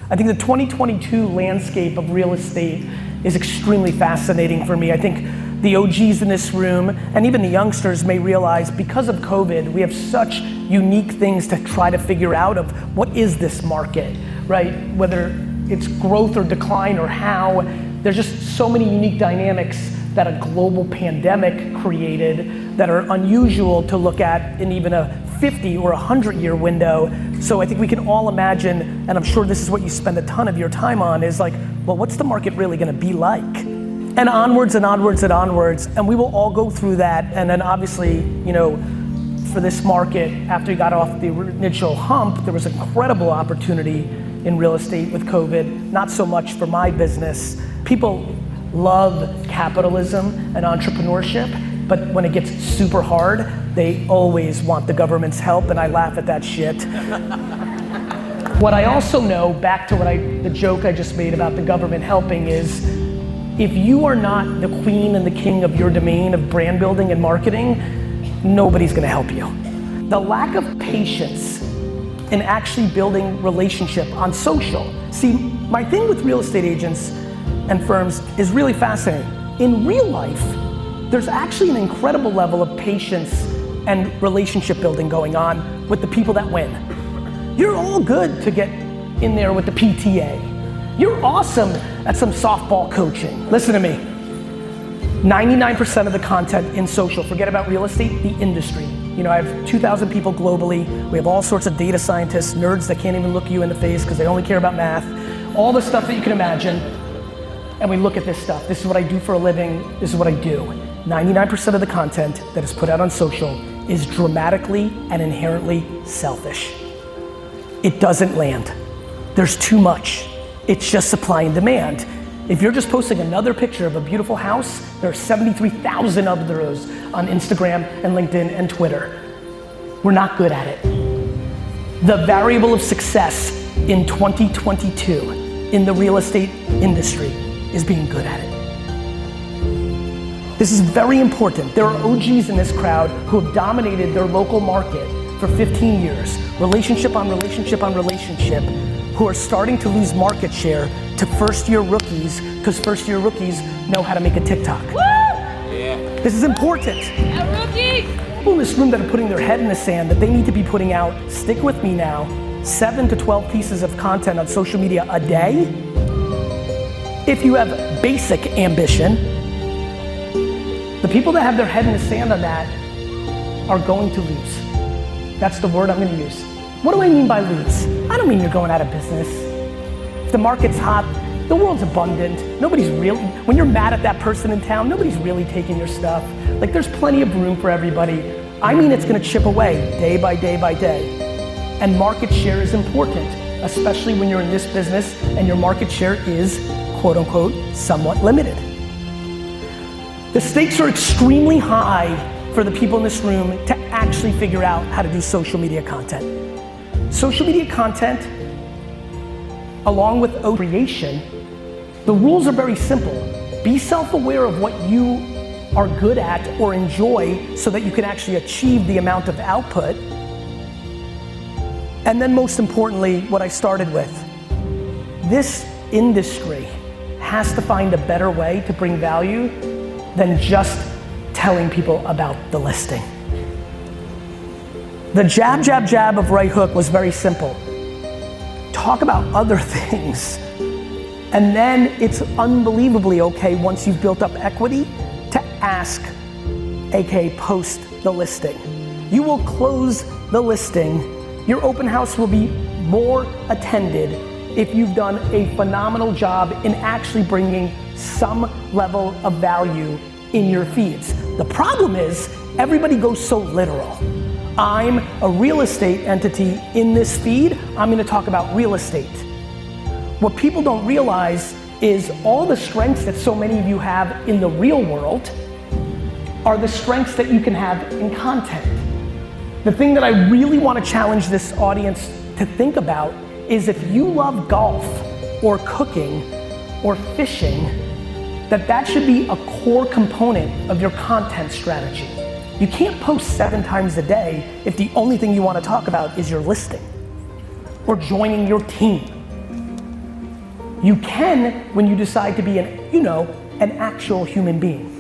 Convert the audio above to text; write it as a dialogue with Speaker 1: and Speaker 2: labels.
Speaker 1: I think the 2022 landscape of real estate is extremely fascinating for me. I think the OGs in this room and even the youngsters may realize because of COVID, we have such unique things to try to figure out of what is this market, right? Whether it's growth or decline or how, there's just so many unique dynamics that a global pandemic created that are unusual to look at in even a 50 or 100-year window. So I think we can all imagine, and I'm sure this is what you spend a ton of your time on, is like, well, what's the market really gonna be like? And onwards and onwards and onwards, and we will all go through that. And then obviously, you know, for this market, after you got off the initial hump, there was incredible opportunity in real estate with COVID, not so much for my business. People love capitalism and entrepreneurship, but when it gets super hard, they always want the government's help, and I laugh at that shit. What I also know, back to the joke I just made about the government helping, is if you are not the queen and the king of your domain of brand building and marketing, nobody's gonna help you. The lack of patience in actually building relationship on social. See, my thing with real estate agents and firms is really fascinating. In real life, there's actually an incredible level of patience and relationship building going on with the people that win. You're all good to get in there with the PTA. You're awesome at some softball coaching. Listen to me. 99% of the content in social, forget about real estate, the industry. You know, I have 2,000 people globally. We have all sorts of data scientists, nerds that can't even look you in the face because they only care about math. All the stuff that you can imagine. And we look at this stuff. This is what I do for a living. This is what I do. 99% of the content that is put out on social is dramatically and inherently selfish. It doesn't land. There's too much. It's just supply and demand. If you're just posting another picture of a beautiful house, there are 73,000 of those on Instagram and LinkedIn and Twitter. We're not good at it. The variable of success in 2022 in the real estate industry is being good at it. This is very important. There are OGs in this crowd who have dominated their local market for 15 years, relationship on relationship on relationship, who are starting to lose market share to first-year rookies because first-year rookies know how to make a TikTok. Woo! Yeah. This is important. Yeah, rookie! People in this room that are putting their head in the sand that they need to be putting out, stick with me now, 7 to 12 pieces of content on social media a day. If you have basic ambition, the people that have their head in the sand on that are going to lose. That's the word I'm gonna use. What do I mean by lose? I don't mean you're going out of business. If the market's hot, the world's abundant. Nobody's really, when you're mad at that person in town, nobody's really taking your stuff. Like there's plenty of room for everybody. I mean it's gonna chip away day by day by day. And market share is important, especially when you're in this business and your market share is, quote unquote, somewhat limited. The stakes are extremely high for the people in this room to actually figure out how to do social media content. Social media content, along with creation, the rules are very simple. Be self-aware of what you are good at or enjoy so that you can actually achieve the amount of output. And then most importantly, what I started with, this industry has to find a better way to bring value than just telling people about the listing. The jab, jab, jab of right hook was very simple. Talk about other things. And then it's unbelievably okay once you've built up equity to ask, aka post the listing. You will close the listing. Your open house will be more attended if you've done a phenomenal job in actually bringing some level of value in your feeds. The problem is everybody goes so literal. I'm a real estate entity in this feed. I'm gonna talk about real estate. What people don't realize is all the strengths that so many of you have in the real world are the strengths that you can have in content. The thing that I really want to challenge this audience to think about is if you love golf or cooking or fishing, that should be a core component of your content strategy. You can't post 7 times a day if the only thing you want to talk about is your listing or joining your team. You can when you decide to be an actual human being.